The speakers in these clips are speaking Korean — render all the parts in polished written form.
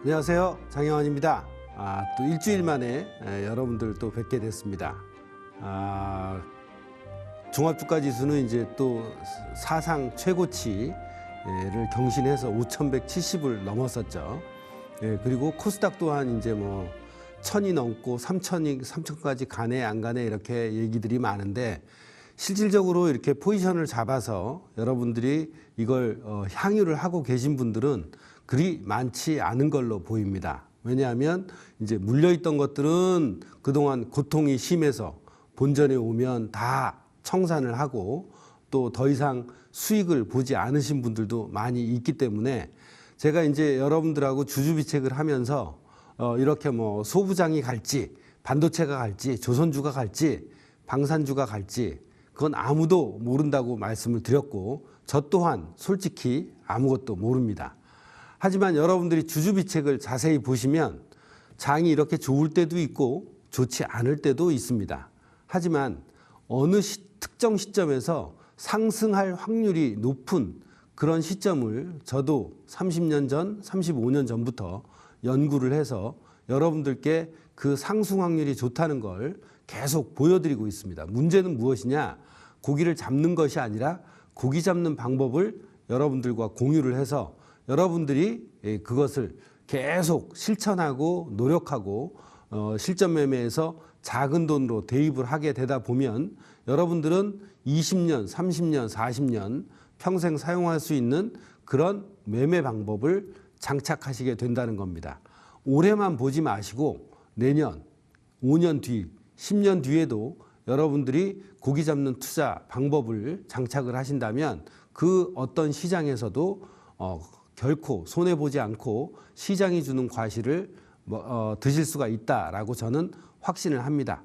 안녕하세요, 장영환입니다. 또 일주일 만에 여러분들 또 뵙게 됐습니다. 종합주가지수는 이제 또 사상 최고치를 경신해서 5,170을 넘었었죠. 그리고 코스닥 또한 이제 뭐 1,000이 넘고 3,000까지 가네 안 가네 이렇게 얘기들이 많은데, 실질적으로 이렇게 포지션을 잡아서 여러분들이 이걸 향유를 하고 계신 분들은 그리 많지 않은 걸로 보입니다. 왜냐하면 이제 물려있던 것들은 그동안 고통이 심해서 본전에 오면 다 청산을 하고 또 더 이상 수익을 보지 않으신 분들도 많이 있기 때문에, 제가 이제 여러분들하고 주주비책을 하면서 이렇게 뭐 소부장이 갈지 반도체가 갈지 조선주가 갈지 방산주가 갈지 그건 아무도 모른다고 말씀을 드렸고, 저 또한 솔직히 아무것도 모릅니다. 하지만 여러분들이 주주비책을 자세히 보시면 장이 이렇게 좋을 때도 있고 좋지 않을 때도 있습니다. 하지만 어느 특정 시점에서 상승할 확률이 높은 그런 시점을 저도 30년 전, 35년 전부터 연구를 해서 여러분들께 그 상승 확률이 좋다는 걸 계속 보여드리고 있습니다. 문제는 무엇이냐? 고기를 잡는 것이 아니라 고기 잡는 방법을 여러분들과 공유를 해서 여러분들이 그것을 계속 실천하고 노력하고 실전 매매에서 작은 돈으로 대입을 하게 되다 보면 여러분들은 20년, 30년, 40년 평생 사용할 수 있는 그런 매매 방법을 장착하시게 된다는 겁니다. 올해만 보지 마시고 내년, 5년 뒤, 10년 뒤에도 여러분들이 고기 잡는 투자 방법을 장착을 하신다면 그 어떤 시장에서도 결코 손해보지 않고 시장이 주는 과실을 드실 수가 있다라고 저는 확신을 합니다.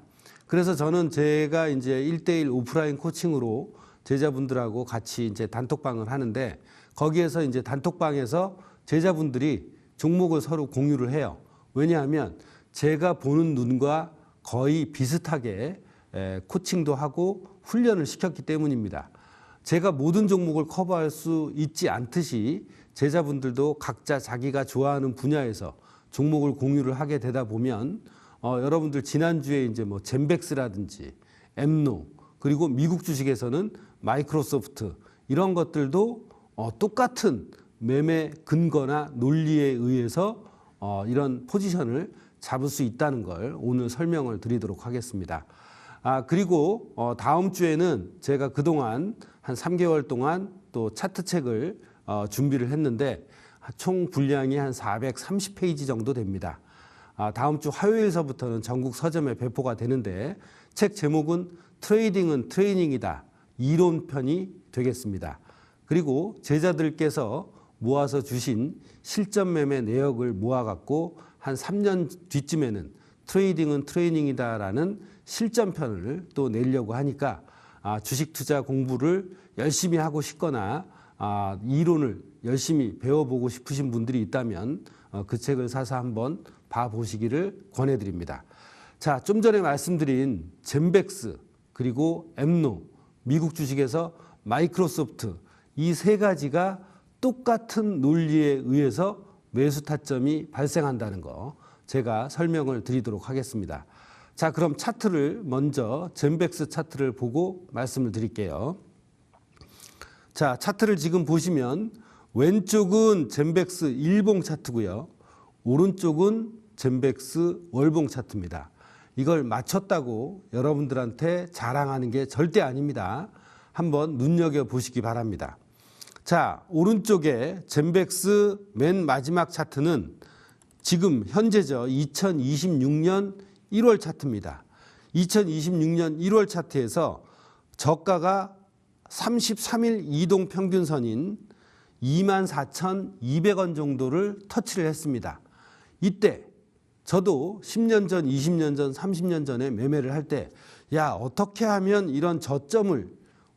그래서 저는 제가 이제 1:1 오프라인 코칭으로 제자분들하고 같이 이제 단톡방을 하는데, 거기에서 이제 단톡방에서 제자분들이 종목을 서로 공유를 해요. 왜냐하면 제가 보는 눈과 거의 비슷하게 코칭도 하고 훈련을 시켰기 때문입니다. 제가 모든 종목을 커버할 수 있지 않듯이 제자분들도 각자 자기가 좋아하는 분야에서 종목을 공유를 하게 되다 보면 여러분들 지난주에 이제 뭐 젠백스라든지 엠노, 그리고 미국 주식에서는 마이크로소프트, 이런 것들도 똑같은 매매 근거나 논리에 의해서 이런 포지션을 잡을 수 있다는 걸 오늘 설명을 드리도록 하겠습니다. 그리고 다음 주에는 제가 그동안 한 3개월 동안 또 차트책을 준비를 했는데 총 분량이 한 430페이지 정도 됩니다. 다음 주 화요일서부터는 전국 서점에 배포가 되는데, 책 제목은 트레이딩은 트레이닝이다, 이론편이 되겠습니다. 그리고 제자들께서 모아서 주신 실전 매매 내역을 모아갖고 한 3년 뒤쯤에는 트레이딩은 트레이닝이다라는 실전편을 또 내려고 하니까 주식 투자 공부를 열심히 하고 싶거나 이론을 열심히 배워보고 싶으신 분들이 있다면 그 책을 사서 한번 봐보시기를 권해드립니다. 자, 좀 전에 말씀드린 젠백스, 그리고 엠노, 미국 주식에서 마이크로소프트, 이 세 가지가 똑같은 논리에 의해서 매수 타점이 발생한다는 거 제가 설명을 드리도록 하겠습니다. 자, 그럼 차트를 먼저 젠백스 차트를 보고 말씀을 드릴게요. 자, 차트를 지금 보시면 왼쪽은 젠백스 일봉 차트고요. 오른쪽은 젠백스 월봉 차트입니다. 이걸 맞췄다고 여러분들한테 자랑하는 게 절대 아닙니다. 한번 눈여겨보시기 바랍니다. 자, 오른쪽에 젠백스 맨 마지막 차트는 지금 현재죠. 2026년 1월 차트입니다. 2026년 1월 차트에서 저가가 33일 이동 평균선인 24,200원 정도를 터치를 했습니다. 이때 저도 10년 전, 20년 전, 30년 전에 매매를 할 때, 야, 어떻게 하면 이런 저점을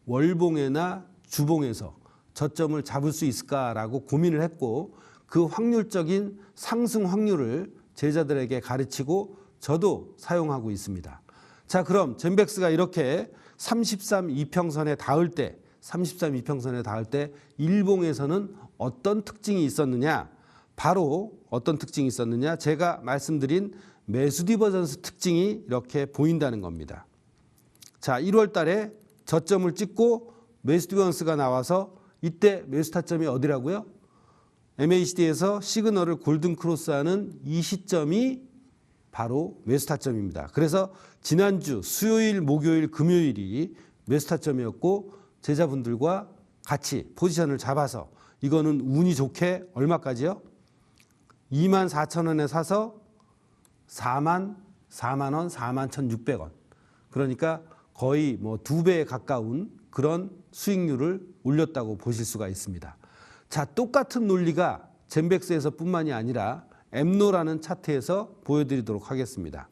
월봉이나 주봉에서 저점을 잡을 수 있을까라고 고민을 했고, 그 확률적인 상승 확률을 제자들에게 가르치고 저도 사용하고 있습니다. 자, 그럼 젠백스가 이렇게 33 이평선에 닿을 때 일봉에서는 어떤 특징이 있었느냐? 바로 어떤 특징이 있었느냐? 제가 말씀드린 매수 디버전스 특징이 이렇게 보인다는 겁니다. 자, 1월 달에 저점을 찍고 매수 디버전스가 나와서 이때 매수 타점이 어디라고요? MACD에서 시그널을 골든 크로스하는 이 시점이 바로 매수 타점입니다. 그래서 지난주 수요일, 목요일, 금요일이 매수 타점이었고 제자분들과 같이 포지션을 잡아서 이거는 운이 좋게 얼마까지요? 24,000원에 사서 4만 원, 41,600원. 그러니까 거의 뭐 2배에 가까운 그런 수익률을 올렸다고 보실 수가 있습니다. 자, 똑같은 논리가 젠백스에서 뿐만이 아니라 엠노라는 차트에서 보여드리도록 하겠습니다.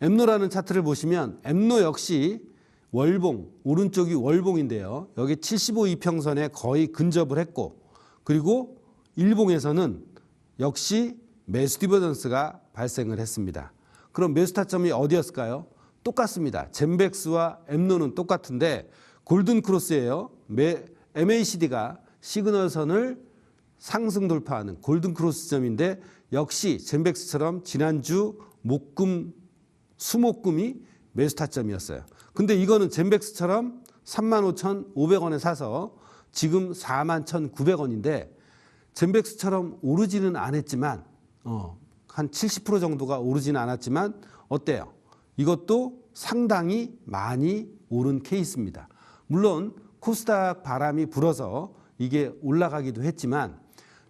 엠노라는 차트를 보시면 엠노 역시 월봉, 오른쪽이 월봉인데요. 여기 75 이평선에 거의 근접을 했고, 그리고 일봉에서는 역시 매수 디버전스가 발생을 했습니다. 그럼 매수 타점이 어디였을까요? 똑같습니다. 젠백스와 엠노는 똑같은데 골든 크로스예요. MACD가 시그널선을 상승 돌파하는 골든 크로스 점인데 역시 젠백스처럼 지난주 목금, 수목금이 매수 타점이었어요. 근데 이거는 젠백스처럼 35,500원에 사서 지금 41,900원인데 젠백스처럼 오르지는 않았지만 한 70% 정도가 오르지는 않았지만 어때요? 이것도 상당히 많이 오른 케이스입니다. 물론 코스닥 바람이 불어서 이게 올라가기도 했지만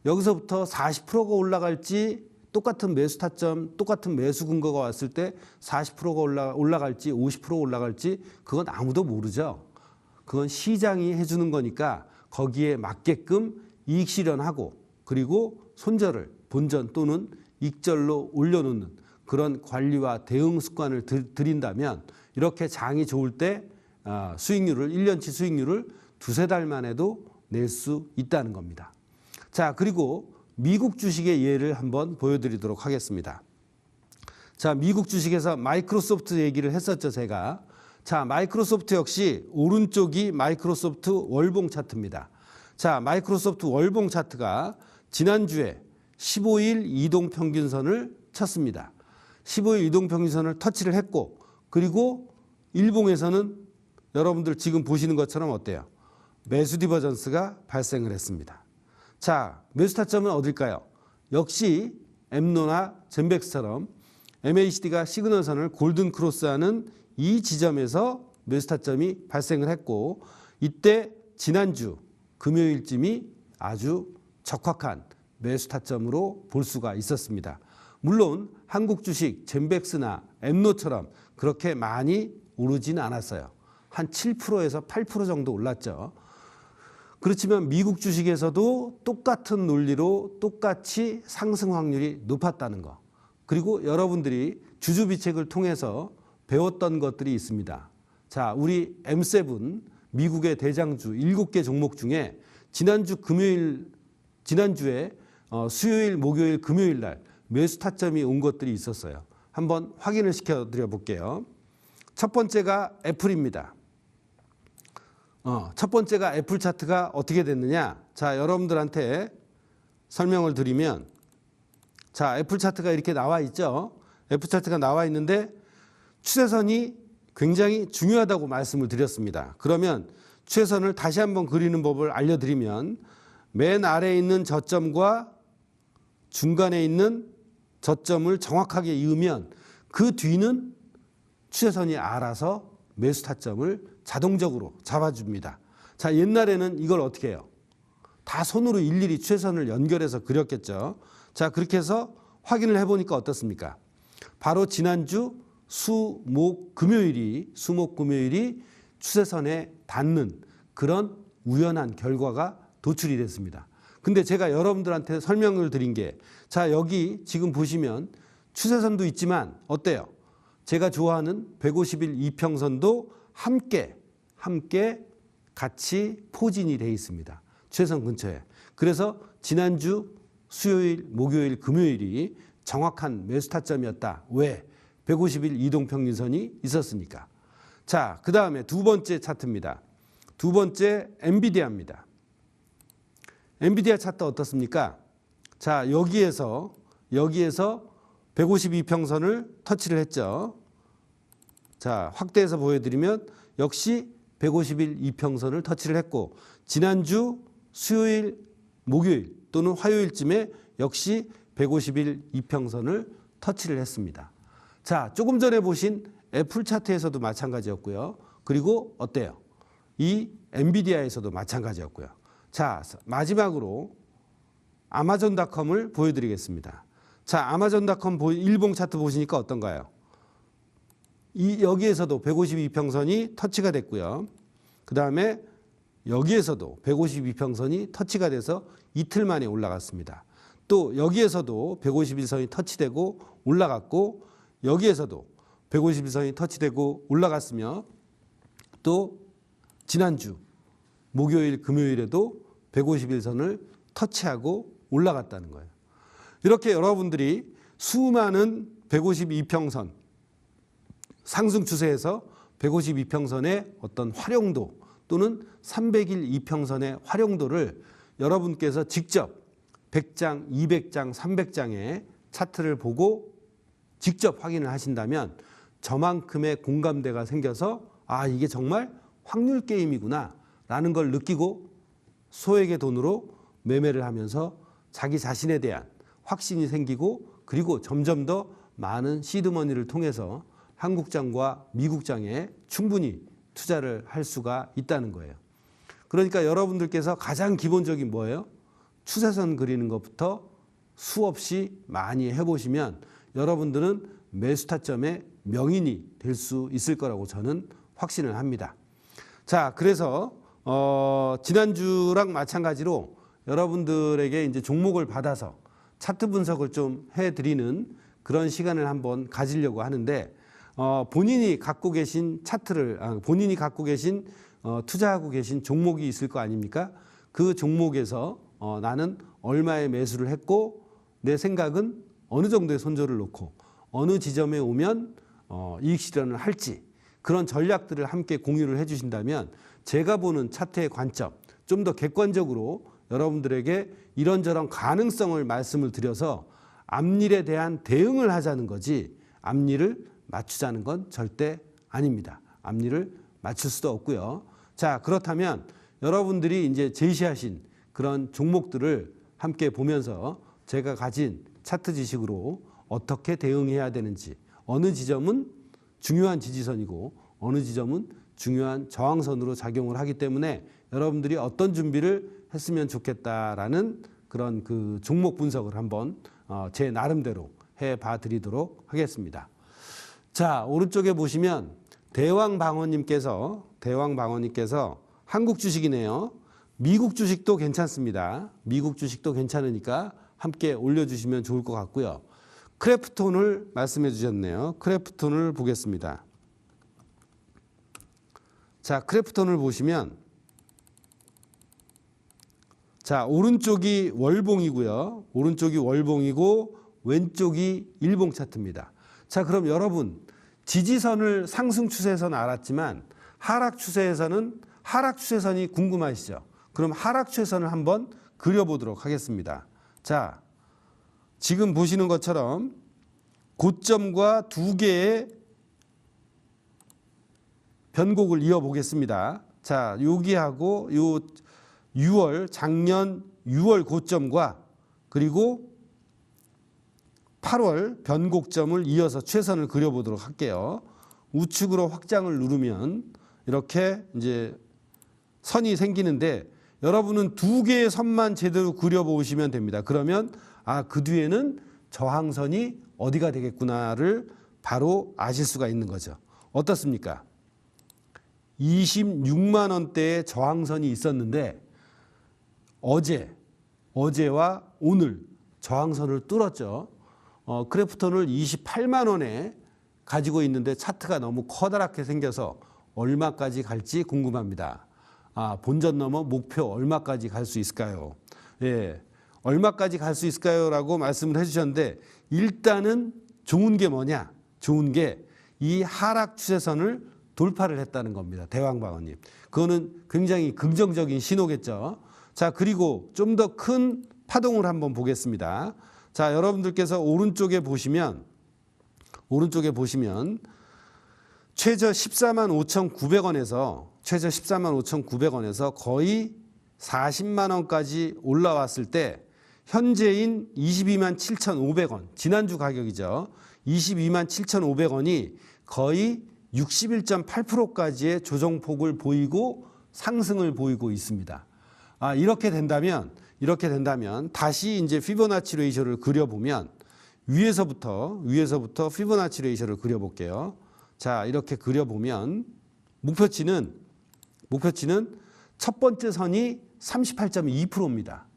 여기서부터 40%가 올라갈지 똑같은 매수 타점, 똑같은 매수 근거가 왔을 때 40%가 올라갈지 50% 올라갈지 그건 아무도 모르죠. 그건 시장이 해주는 거니까 거기에 맞게끔 이익 실현하고 그리고 손절을 본전 또는 익절로 올려놓는 그런 관리와 대응 습관을 들인다면 이렇게 장이 좋을 때 수익률을 1년치 수익률을 두세 달만 해도 낼 수 있다는 겁니다. 자, 그리고 미국 주식의 예를 한번 보여드리도록 하겠습니다. 자, 미국 주식에서 마이크로소프트 얘기를 했었죠, 제가. 자, 마이크로소프트 역시 오른쪽이 마이크로소프트 월봉 차트입니다. 자, 마이크로소프트 월봉 차트가 지난주에 15일 이동평균선을 쳤습니다. 15일 이동평균선을 터치를 했고 그리고 일봉에서는 여러분들 지금 보시는 것처럼 어때요? 매수 디버전스가 발생을 했습니다. 자, 매수 타점은 어딜까요? 역시 엠노나 젠백스처럼 MACD가 시그널선을 골든 크로스하는 이 지점에서 매수 타점이 발생을 했고 이때 지난주 금요일쯤이 아주 적확한 매수 타점으로 볼 수가 있었습니다. 물론 한국 주식 젠백스나 엠노처럼 그렇게 많이 오르지는 않았어요. 한 7%에서 8% 정도 올랐죠. 그렇지만 미국 주식에서도 똑같은 논리로 똑같이 상승 확률이 높았다는 거. 그리고 여러분들이 주주비책을 통해서 배웠던 것들이 있습니다. 자, 우리 M7 미국의 대장주 7개 종목 중에 지난주에 수요일, 목요일, 금요일 날 매수 타점이 온 것들이 있었어요. 한번 확인을 시켜드려 볼게요. 첫 번째가 애플입니다. 첫 번째가 애플 차트가 어떻게 됐느냐. 자, 여러분들한테 설명을 드리면 자, 애플 차트가 이렇게 나와 있죠. 애플 차트가 나와 있는데 추세선이 굉장히 중요하다고 말씀을 드렸습니다. 그러면 추세선을 다시 한번 그리는 법을 알려드리면 맨 아래에 있는 저점과 중간에 있는 저점을 정확하게 이으면 그 뒤는 추세선이 알아서 매수 타점을 자동적으로 잡아줍니다. 자, 옛날에는 이걸 어떻게 해요? 다 손으로 일일이 추세선을 연결해서 그렸겠죠. 자, 그렇게 해서 확인을 해보니까 어떻습니까? 바로 지난주 수목 금요일이 추세선에 닿는 그런 우연한 결과가 도출이 됐습니다. 근데 제가 여러분들한테 설명을 드린 게 자, 여기 지금 보시면 추세선도 있지만 어때요? 제가 좋아하는 150일 이평선도 함께 같이 포진이 되어 있습니다. 추세선 근처에. 그래서 지난주 수요일, 목요일, 금요일이 정확한 매수 타점이었다. 왜? 150일 이동평균선이 있었으니까. 자, 그 다음에 두 번째 차트입니다. 두 번째 엔비디아입니다. 엔비디아 차트 어떻습니까? 자, 여기에서 152평선을 터치를 했죠. 자, 확대해서 보여드리면 역시 151 이평선을 터치를 했고, 지난주 수요일, 목요일 또는 화요일쯤에 역시 151 이평선을 터치를 했습니다. 자, 조금 전에 보신 애플 차트에서도 마찬가지였고요. 그리고 어때요? 이 엔비디아에서도 마찬가지였고요. 자, 마지막으로 아마존닷컴을 보여드리겠습니다. 자, 아마존닷컴 일봉 차트 보시니까 어떤가요? 여기에서도 152평선이 터치가 됐고요. 그 다음에 여기에서도 152평선이 터치가 돼서 이틀 만에 올라갔습니다. 또 여기에서도 151선이 터치되고 올라갔고, 여기에서도 151선이 터치되고 올라갔으며, 또 지난주 목요일, 금요일에도 151선을 터치하고 올라갔다는 거예요. 이렇게 여러분들이 수많은 152평선 상승 추세에서 152평선의 어떤 활용도 또는 300일 이평선의 활용도를 여러분께서 직접 100장, 200장, 300장의 차트를 보고 직접 확인을 하신다면 저만큼의 공감대가 생겨서 아, 이게 정말 확률 게임이구나 라는 걸 느끼고 소액의 돈으로 매매를 하면서 자기 자신에 대한 확신이 생기고, 그리고 점점 더 많은 시드머니를 통해서 한국장과 미국장에 충분히 투자를 할 수가 있다는 거예요. 그러니까 여러분들께서 가장 기본적인 뭐예요? 추세선 그리는 것부터 수없이 많이 해보시면 여러분들은 매수 타점의 명인이 될 수 있을 거라고 저는 확신을 합니다. 자, 그래서 지난주랑 마찬가지로 여러분들에게 이제 종목을 받아서 차트 분석을 좀 해드리는 그런 시간을 한번 가지려고 하는데, 본인이 갖고 계신 차트를, 본인이 갖고 계신 투자하고 계신 종목이 있을 거 아닙니까? 그 종목에서 나는 얼마의 매수를 했고 내 생각은 어느 정도의 손절을 놓고 어느 지점에 오면 이익 실현을 할지, 그런 전략들을 함께 공유를 해주신다면 제가 보는 차트의 관점, 좀 더 객관적으로 여러분들에게 이런저런 가능성을 말씀을 드려서 앞일에 대한 대응을 하자는 거지 앞일을 맞추자는 건 절대 아닙니다. 앞일을 맞출 수도 없고요. 자, 그렇다면 여러분들이 이제 제시하신 그런 종목들을 함께 보면서 제가 가진 차트 지식으로 어떻게 대응해야 되는지, 어느 지점은 중요한 지지선이고 어느 지점은 중요한 저항선으로 작용을 하기 때문에 여러분들이 어떤 준비를 했으면 좋겠다라는 그런 그 종목 분석을 한번 제 나름대로 해봐 드리도록 하겠습니다. 자, 오른쪽에 보시면 대왕방어님께서 한국 주식이네요. 미국 주식도 괜찮습니다. 미국 주식도 괜찮으니까 함께 올려주시면 좋을 것 같고요. 크래프톤을 말씀해 주셨네요. 크래프톤을 보겠습니다. 자, 크래프톤을 보시면, 자, 오른쪽이 월봉이고요. 오른쪽이 월봉이고 왼쪽이 일봉 차트입니다. 자, 그럼 여러분, 지지선을 상승 추세에서는 알았지만 하락 추세선이 궁금하시죠? 그럼 하락 추세선을 한번 그려보도록 하겠습니다. 자, 지금 보시는 것처럼 고점과 두 개의 변곡을 이어보겠습니다. 자, 여기하고 요 작년 6월 고점과 그리고 8월 변곡점을 이어서 최선을 그려보도록 할게요. 우측으로 확장을 누르면 이렇게 이제 선이 생기는데 여러분은 두 개의 선만 제대로 그려보시면 됩니다. 그러면 그 뒤에는 저항선이 어디가 되겠구나를 바로 아실 수가 있는 거죠. 어떻습니까? 26만 원대의 저항선이 있었는데 어제와 오늘 저항선을 뚫었죠. 크래프톤을 28만 원에 가지고 있는데 차트가 너무 커다랗게 생겨서 얼마까지 갈지 궁금합니다. 본전 넘어 목표 얼마까지 갈 수 있을까요? 예, 얼마까지 갈 수 있을까요? 라고 말씀을 해주셨는데 일단은 좋은 게 뭐냐? 좋은 게 이 하락 추세선을 돌파를 했다는 겁니다. 대왕방어님. 그거는 굉장히 긍정적인 신호겠죠. 자, 그리고 좀 더 큰 파동을 한번 보겠습니다. 자, 여러분들께서 오른쪽에 보시면 최저 14만 5,900원에서 거의 40만 원까지 올라왔을 때 현재인 22만 7,500원, 지난주 가격이죠. 22만 7,500원이 거의 61.8%까지의 조정폭을 보이고 상승을 보이고 있습니다. 이렇게 된다면 다시 이제 피보나치 레이셔를 그려보면 위에서부터 피보나치 레이셔를 그려볼게요. 자, 이렇게 그려보면 목표치는 첫 번째 선이 38.2%입니다.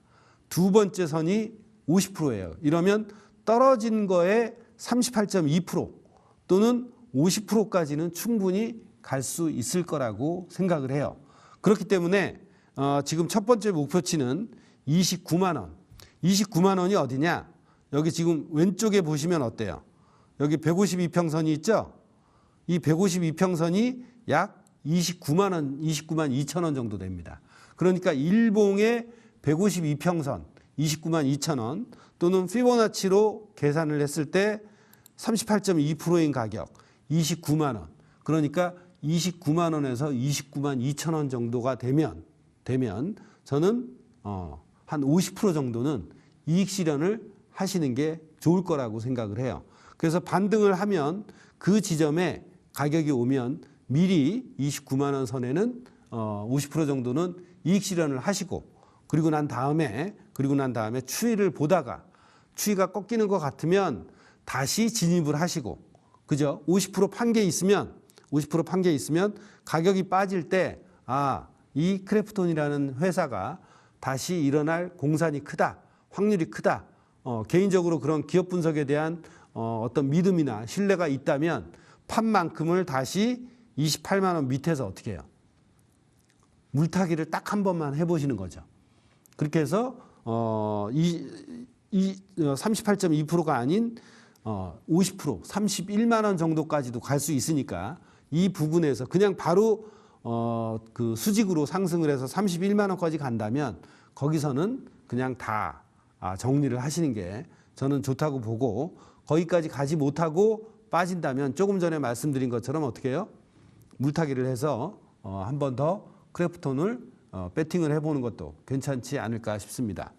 두 번째 선이 50%예요. 이러면 떨어진 거에 38.2% 또는 50%까지는 충분히 갈 수 있을 거라고 생각을 해요. 그렇기 때문에 지금 첫 번째 목표치는 29만 원. 29만 원이 어디냐? 여기 지금 왼쪽에 보시면 어때요? 여기 152평선이 있죠? 이 152평선이 약 29만 원, 29만 2천 원 정도 됩니다. 그러니까 일봉의 152평선 29만 2천 원 또는 피보나치로 계산을 했을 때 38.2%인 가격 29만 원. 그러니까 29만 원에서 29만 2천 원 정도가 되면 저는 한 50% 정도는 이익 실현을 하시는 게 좋을 거라고 생각을 해요. 그래서 반등을 하면 그 지점에 가격이 오면 미리 29만 원 선에는 50% 정도는 이익 실현을 하시고 그리고 난 다음에 추이를 보다가 추이가 꺾이는 것 같으면 다시 진입을 하시고 그죠? 50% 판 게 있으면 가격이 빠질 때 이 크래프톤이라는 회사가 다시 일어날 공산이 크다, 확률이 크다. 개인적으로 그런 기업 분석에 대한 어떤 믿음이나 신뢰가 있다면 판 만큼을 다시 28만 원 밑에서 어떻게 해요? 물타기를 딱 한 번만 해보시는 거죠. 그렇게 해서 38.2%가 아닌 50%, 31만 원 정도까지도 갈 수 있으니까 이 부분에서 그냥 바로 그 수직으로 상승을 해서 31만 원까지 간다면 거기서는 그냥 다 정리를 하시는 게 저는 좋다고 보고 거기까지 가지 못하고 빠진다면 조금 전에 말씀드린 것처럼 어떻게 해요? 물타기를 해서 한 번 더 크래프톤을 배팅을 해보는 것도 괜찮지 않을까 싶습니다.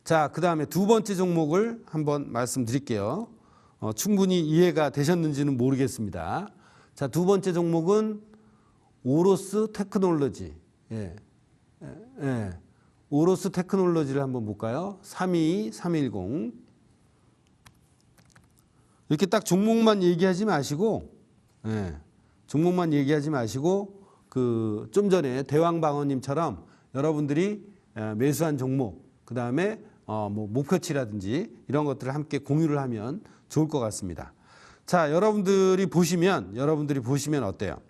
자, 그 다음에 두 번째 종목을 한번 말씀드릴게요. 충분히 이해가 되셨는지는 모르겠습니다. 자, 두 번째 종목은 오로스 테크놀로지. 오로스 테크놀로지를 한번 볼까요? 32310. 이렇게 딱 종목만 얘기하지 마시고, 그 좀 전에 대왕방어님처럼 여러분들이 매수한 종목, 그 다음에 뭐 목표치라든지 이런 것들을 함께 공유를 하면 좋을 것 같습니다. 자, 여러분들이 보시면 어때요?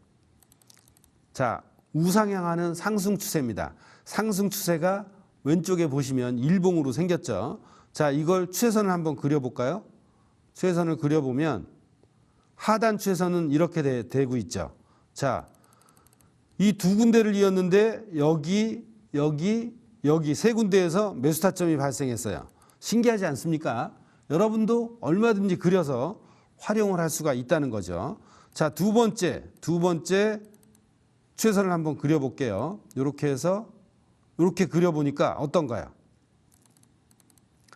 자, 우상향하는 상승 추세입니다. 상승 추세가 왼쪽에 보시면 일봉으로 생겼죠. 자, 이걸 추세선을 한번 그려볼까요? 추세선을 그려보면 하단 추세선은 이렇게 되고 있죠. 자, 이 두 군데를 이었는데 여기 세 군데에서 매수 타점이 발생했어요. 신기하지 않습니까? 여러분도 얼마든지 그려서 활용을 할 수가 있다는 거죠. 자, 두 번째 추세선을 한번 그려볼게요. 이렇게 해서 이렇게 그려보니까 어떤가요?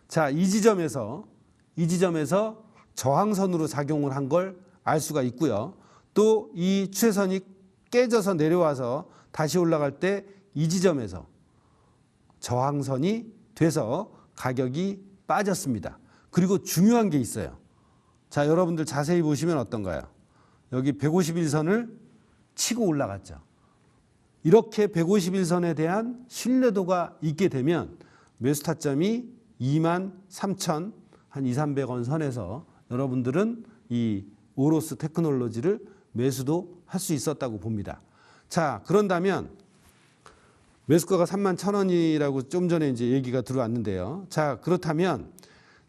자, 이 지점에서 저항선으로 작용을 한 걸 알 수가 있고요. 또 이 추세선이 깨져서 내려와서 다시 올라갈 때 이 지점에서 저항선이 돼서 가격이 빠졌습니다. 그리고 중요한 게 있어요. 자, 여러분들 자세히 보시면 어떤가요? 여기 151선을 치고 올라갔죠. 이렇게 151선에 대한 신뢰도가 있게 되면 매수 타점이 23,000, 한 200~300원 선에서 여러분들은 이 오로스 테크놀로지를 매수도 할 수 있었다고 봅니다. 자, 그런다면 매수가가 31,000원이라고 좀 전에 이제 얘기가 들어왔는데요. 자, 그렇다면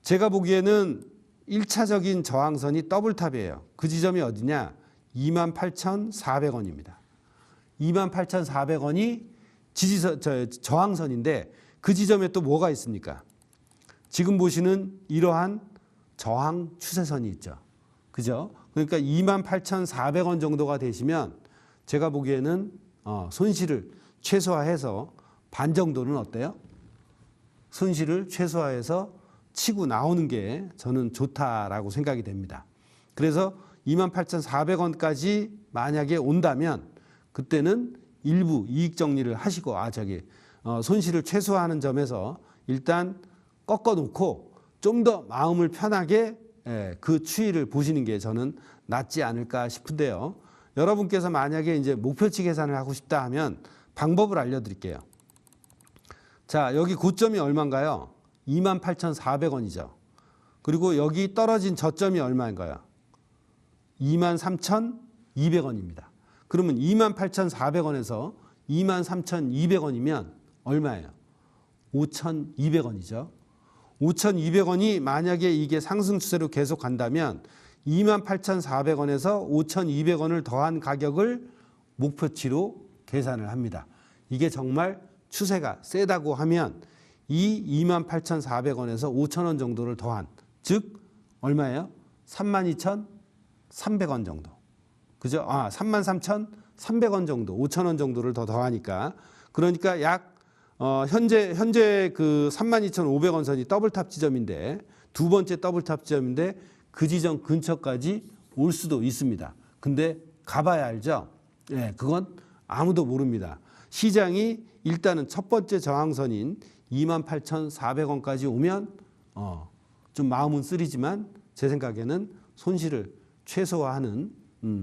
제가 보기에는 1차적인 저항선이 더블탑이에요. 그 지점이 어디냐? 28,400원입니다. 28,400원이 저항선인데 그 지점에 또 뭐가 있습니까? 지금 보시는 이러한 저항 추세선이 있죠. 그죠? 그러니까 28,400원 정도가 되시면 제가 보기에는 손실을 최소화해서 반 정도는 어때요? 손실을 최소화해서 치고 나오는 게 저는 좋다라고 생각이 됩니다. 그래서 28,400원까지 만약에 온다면 그때는 일부 이익 정리를 하시고 손실을 최소화하는 점에서 일단 꺾어 놓고 좀 더 마음을 편하게 그 추이를 보시는 게 저는 낫지 않을까 싶은데요. 여러분께서 만약에 이제 목표치 계산을 하고 싶다 하면 방법을 알려드릴게요. 자, 여기 고점이 얼마인가요? 28,400원이죠. 그리고 여기 떨어진 저점이 얼마인가요? 23,200원입니다. 그러면 28,400원에서 23,200원이면 얼마예요? 5,200원이죠. 5,200원이 만약에 이게 상승 추세로 계속 간다면 28,400원에서 5,200원을 더한 가격을 목표치로 계산을 합니다. 이게 정말 추세가 세다고 하면 이 28,400원에서 5,000원 정도를 더한, 즉 얼마예요? 32,300원 정도. 그죠? 33,300원 정도, 5,000원 정도를 더 더하니까, 그러니까 약 현재 그 32,500원 선이 더블탑 지점인데, 두 번째 더블탑 지점인데 그 지점 근처까지 올 수도 있습니다. 근데 가봐야 알죠? 네, 그건 아무도 모릅니다. 시장이 일단은 첫 번째 저항선인 28,400원까지 오면 좀 마음은 쓰리지만 제 생각에는 손실을 최소화하는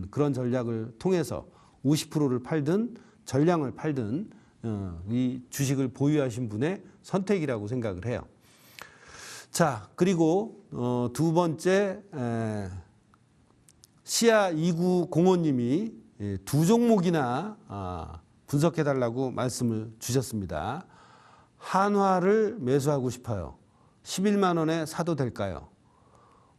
그런 전략을 통해서 50%를 팔든 전량을 팔든 이 주식을 보유하신 분의 선택이라고 생각을 해요. 자, 그리고 두 번째 시아 2905님이 두 종목이나 분석해달라고 말씀을 주셨습니다. 한화를 매수하고 싶어요. 11만 원에 사도 될까요?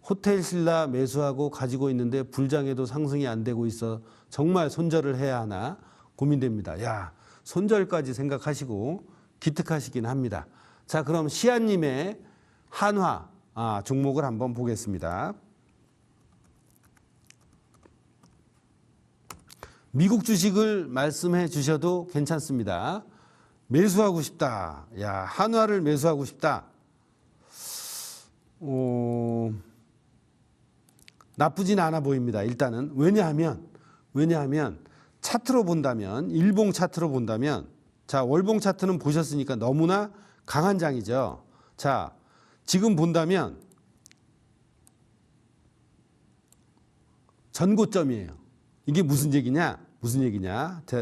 호텔신라 매수하고 가지고 있는데 불장에도 상승이 안 되고 있어 정말 손절을 해야 하나 고민됩니다. 야, 손절까지 생각하시고 기특하시긴 합니다. 자, 그럼 시아님의 한화 종목을 한번 보겠습니다. 미국 주식을 말씀해 주셔도 괜찮습니다. 매수하고 싶다. 야, 한화를 매수하고 싶다. 나쁘진 않아 보입니다. 일단은 왜냐하면 차트로 본다면, 일봉 차트로 본다면, 자, 월봉 차트는 보셨으니까 너무나 강한 장이죠. 자, 지금 본다면 전고점이에요. 이게 무슨 얘기냐?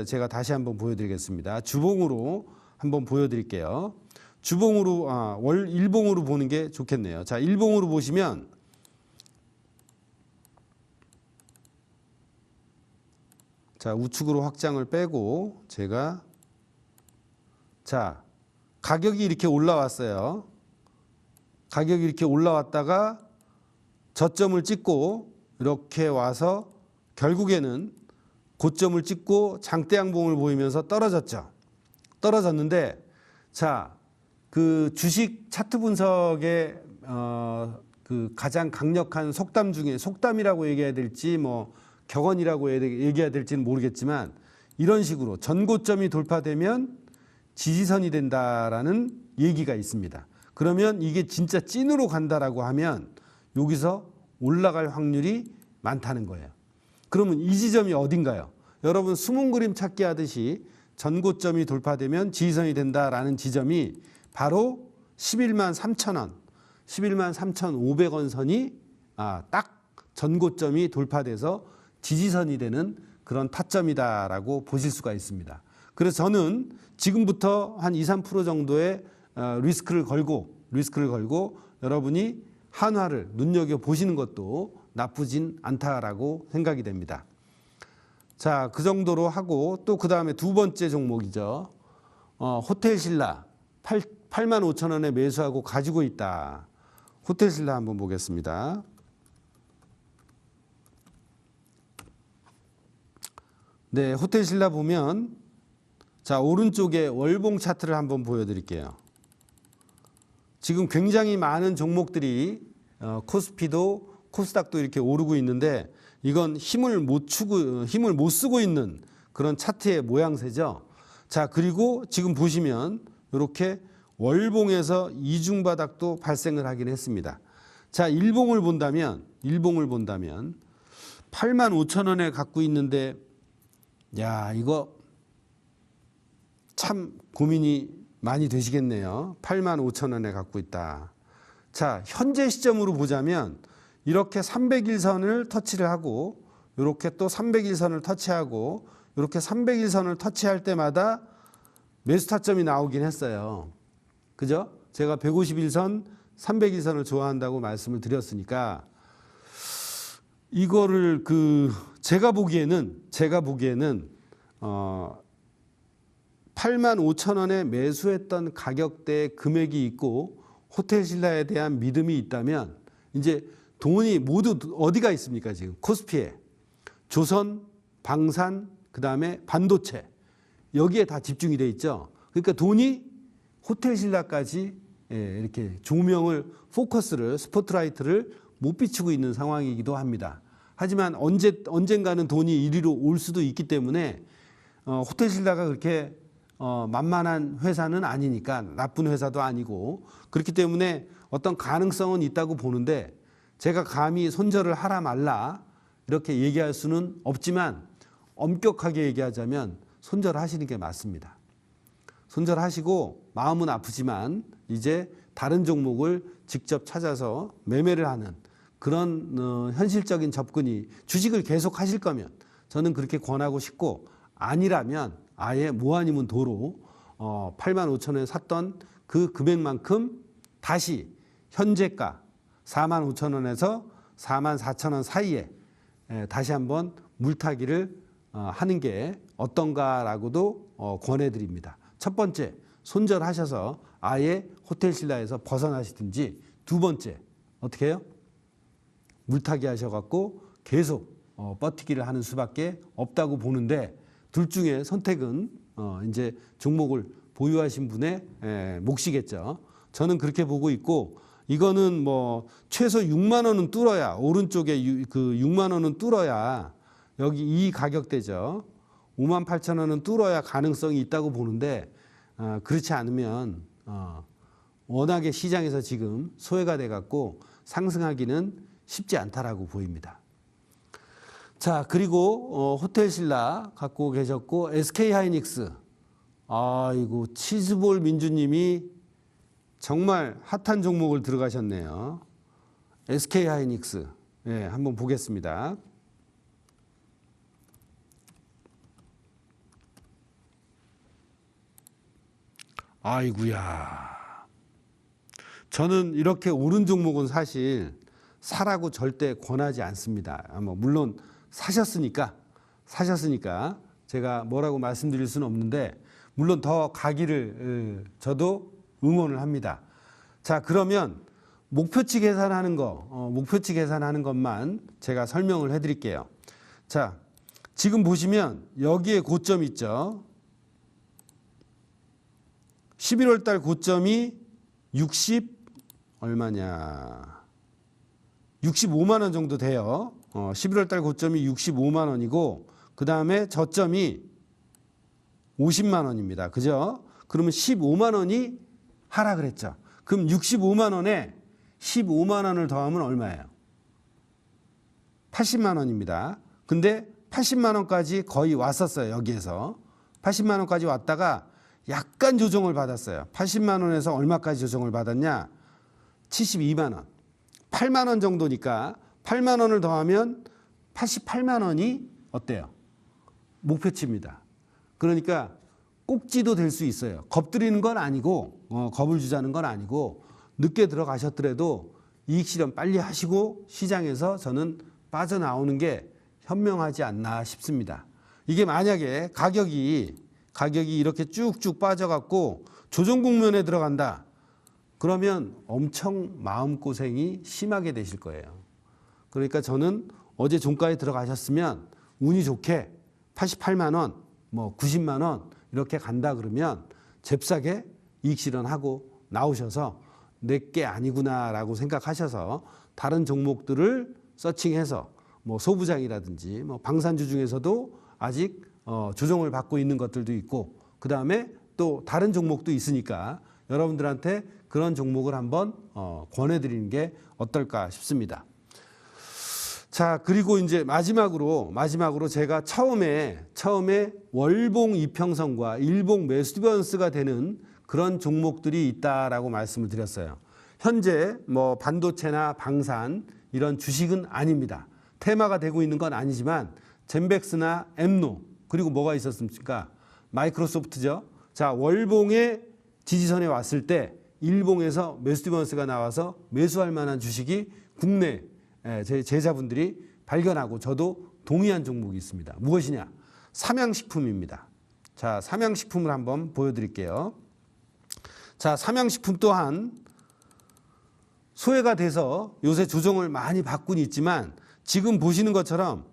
제가 다시 한번 보여드리겠습니다. 주봉으로 한번 보여드릴게요. 주봉으로 일봉으로 보는 게 좋겠네요. 자, 일봉으로 보시면 자, 우측으로 확장을 빼고 제가 자, 가격이 이렇게 올라왔어요. 가격이 이렇게 올라왔다가 저점을 찍고 이렇게 와서 결국에는 고점을 찍고 장대양봉을 보이면서 떨어졌죠. 떨어졌는데 자, 그 주식 차트 분석의 그 가장 강력한 속담 중에, 속담이라고 얘기해야 될지 뭐 격언이라고 얘기해야 될지는 모르겠지만, 이런 식으로 전고점이 돌파되면 지지선이 된다라는 얘기가 있습니다. 그러면 이게 진짜 찐으로 간다라고 하면 여기서 올라갈 확률이 많다는 거예요. 그러면 이 지점이 어딘가요? 여러분 숨은 그림 찾기 하듯이 전고점이 돌파되면 지지선이 된다라는 지점이 바로 11만 3천원, 11만 3,500원 선이 딱 전고점이 돌파돼서 지지선이 되는 그런 타점이다라고 보실 수가 있습니다. 그래서 저는 지금부터 한 2, 3% 정도의 리스크를 걸고 여러분이 한화를 눈여겨보시는 것도 나쁘진 않다라고 생각이 됩니다. 자, 그 정도로 하고 또 그 다음에 두 번째 종목이죠. 호텔신라 85,000원에 매수하고 가지고 있다. 호텔신라 한번 보겠습니다. 네, 호텔신라 보면 자, 오른쪽에 월봉 차트를 한번 보여드릴게요. 지금 굉장히 많은 종목들이 코스피도 코스닥도 이렇게 오르고 있는데 이건 힘을 못 쓰고 있는 그런 차트의 모양새죠. 자, 그리고 지금 보시면 이렇게 월봉에서 이중 바닥도 발생을 하긴 했습니다. 자, 일봉을 본다면 85,000원에 갖고 있는데 야, 이거 참 고민이 많이 되시겠네요. 85,000원에 갖고 있다. 자, 현재 시점으로 보자면 이렇게 300일선을 터치를 하고 이렇게 또 300일선을 터치하고 이렇게 300일선을 터치할 때마다 매수 타점이 나오긴 했어요. 그죠? 제가 151선, 300일선을 좋아한다고 말씀을 드렸으니까 이거를 제가 보기에는 85,000원에 매수했던 가격대의 금액이 있고 호텔신라에 대한 믿음이 있다면 이제 돈이 모두 어디가 있습니까? 지금 코스피에 조선, 방산, 그다음에 반도체 여기에 다 집중이 돼 있죠. 그러니까 돈이 호텔신라까지 이렇게 조명을 포커스를 스포트라이트를 못 비추고 있는 상황이기도 합니다. 하지만 언젠가는 돈이 이리로 올 수도 있기 때문에 호텔신라가 그렇게 만만한 회사는 아니니까 나쁜 회사도 아니고 그렇기 때문에 어떤 가능성은 있다고 보는데 제가 감히 손절을 하라 말라 이렇게 얘기할 수는 없지만 엄격하게 얘기하자면 손절하시는 게 맞습니다. 손절하시고 마음은 아프지만 이제 다른 종목을 직접 찾아서 매매를 하는 그런 현실적인 접근이 주식을 계속 하실 거면 저는 그렇게 권하고 싶고 아니라면 아예 뭐 아니면 도로 85,000원에 샀던 그 금액만큼 다시 현재가 45,000원에서 44,000원 사이에 다시 한번 물타기를 하는 게 어떤가라고도 권해드립니다. 첫 번째, 손절하셔서 아예 호텔신라에서 벗어나시든지 두 번째, 어떻게 해요? 물타기 하셔갖고 계속 버티기를 하는 수밖에 없다고 보는데 둘 중에 선택은 이제 종목을 보유하신 분의 몫이겠죠. 저는 그렇게 보고 있고 이거는 뭐 최소 6만 원은 뚫어야 오른쪽에 그 6만 원은 뚫어야 여기 이 가격대죠. 58,000원은 뚫어야 가능성이 있다고 보는데 그렇지 않으면 워낙에 시장에서 지금 소외가 돼 갖고 상승하기는 쉽지 않다라고 보입니다. 자, 그리고 호텔신라 갖고 계셨고 SK하이닉스 아이고 치즈볼 민주님이 정말 핫한 종목을 들어가셨네요. SK하이닉스 한번 보겠습니다. 아이구야. 저는 이렇게 오른 종목은 사실 사라고 절대 권하지 않습니다. 물론 사셨으니까 제가 뭐라고 말씀드릴 수는 없는데 물론 더 가기를 저도 응원을 합니다. 자, 그러면 목표치 계산하는 것만 제가 설명을 해드릴게요. 자, 지금 보시면 여기에 고점 있죠. 11월 달 고점이 65만 원 정도 돼요. 11월 달 고점이 65만 원이고 그 다음에 저점이 50만 원입니다. 그죠? 그러면 15만 원이 하락을 했죠. 그럼 65만 원에 15만 원을 더하면 얼마예요? 80만 원입니다. 근데 80만 원까지 거의 왔었어요. 여기에서 80만 원까지 왔다가 약간 조정을 받았어요. 80만 원에서 얼마까지 조정을 받았냐? 72만 원. 8만 원 정도니까 8만 원을 더하면 88만 원이 어때요? 목표치입니다. 그러니까 꼭지도 될 수 있어요. 겁드리는 건 아니고 겁을 주자는 건 아니고 늦게 들어가셨더라도 이익 실현 빨리 하시고 시장에서 저는 빠져나오는 게 현명하지 않나 싶습니다. 이게 만약에 가격이 이렇게 쭉쭉 빠져갖고 조정 국면에 들어간다. 그러면 엄청 마음고생이 심하게 되실 거예요. 그러니까 저는 어제 종가에 들어가셨으면 운이 좋게 88만 원, 뭐 90만 원 이렇게 간다 그러면 잽싸게 이익 실현하고 나오셔서 내게 아니구나라고 생각하셔서 다른 종목들을 서칭해서 뭐 소부장이라든지 뭐 방산주 중에서도 아직 조정을 받고 있는 것들도 있고, 그 다음에 또 다른 종목도 있으니까 여러분들한테 그런 종목을 한번 권해드리는 게 어떨까 싶습니다. 자, 그리고 이제 마지막으로 제가 처음에 월봉 이평선과 일봉 매수 디퍼런스가 되는 그런 종목들이 있다라고 말씀을 드렸어요. 현재 뭐 반도체나 방산 이런 주식은 아닙니다. 테마가 되고 있는 건 아니지만 젠백스나 엠노, 그리고 뭐가 있었습니까? 마이크로소프트죠. 자, 월봉의 지지선에 왔을 때 일봉에서 매수 디퍼런스가 나와서 매수할 만한 주식이 국내 제 제자분들이 발견하고 저도 동의한 종목이 있습니다. 무엇이냐? 삼양식품입니다. 자, 삼양식품을 한번 보여드릴게요. 자, 삼양식품 또한 소외가 돼서 요새 조정을 많이 받고 있지만 지금 보시는 것처럼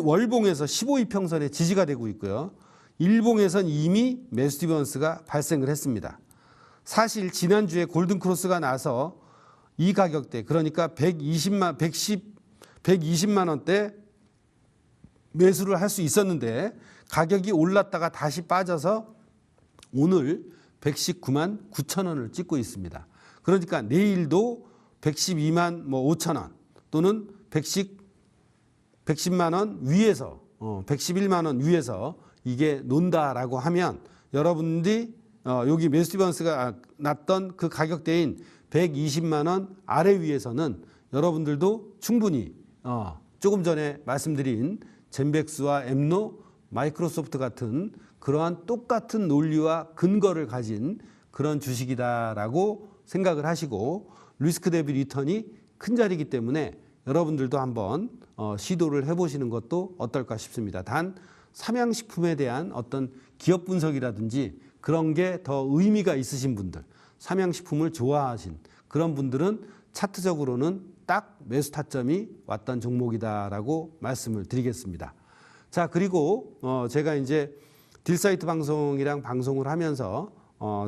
월봉에서 15이평선에 지지가 되고 있고요. 일봉에선 이미 매수 디퍼런스가 발생을 했습니다. 사실 지난주에 골든크로스가 나서 이 가격대, 그러니까 120만 원대 매수를 할 수 있었는데 가격이 올랐다가 다시 빠져서 오늘 119만 9천 원을 찍고 있습니다. 그러니까 내일도 112만 5천 원 또는 110만 원 위에서 111만 원 위에서 이게 논다라고 하면 여러분들이 여기 매수 디퍼런스가 났던 그 가격대인 120만 원 아래 위에서는 여러분들도 충분히 조금 전에 말씀드린 젠백스와 엠노, 마이크로소프트 같은 그러한 똑같은 논리와 근거를 가진 그런 주식이다라고 생각을 하시고 리스크 대비 리턴이 큰 자리이기 때문에 여러분들도 한번 시도를 해보시는 것도 어떨까 싶습니다. 단 삼양식품에 대한 어떤 기업 분석이라든지 그런 게 더 의미가 있으신 분들, 삼양식품을 좋아하신 그런 분들은 차트적으로는 딱 매수 타점이 왔던 종목이다라고 말씀을 드리겠습니다. 자, 그리고 제가 이제 딜사이트 방송이랑 방송을 하면서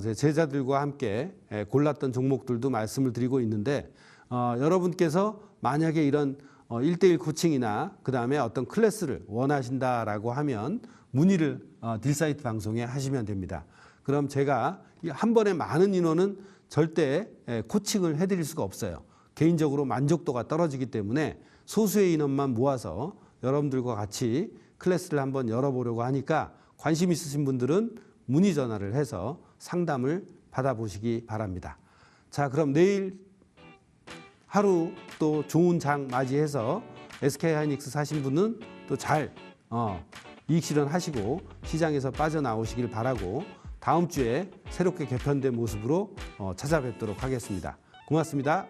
제 제자들과 함께 골랐던 종목들도 말씀을 드리고 있는데 여러분께서 만약에 이런 1:1 코칭이나 그 다음에 어떤 클래스를 원하신다라고 하면 문의를 딜사이트 방송에 하시면 됩니다. 그럼 제가 한 번에 많은 인원은 절대 코칭을 해드릴 수가 없어요. 개인적으로 만족도가 떨어지기 때문에 소수의 인원만 모아서 여러분들과 같이 클래스를 한번 열어보려고 하니까 관심 있으신 분들은 문의 전화를 해서 상담을 받아보시기 바랍니다. 자, 그럼 내일 하루 또 좋은 장 맞이해서 SK하이닉스 사신 분은 또 잘 이익 실현하시고 시장에서 빠져나오시길 바라고 다음 주에 새롭게 개편된 모습으로 찾아뵙도록 하겠습니다. 고맙습니다.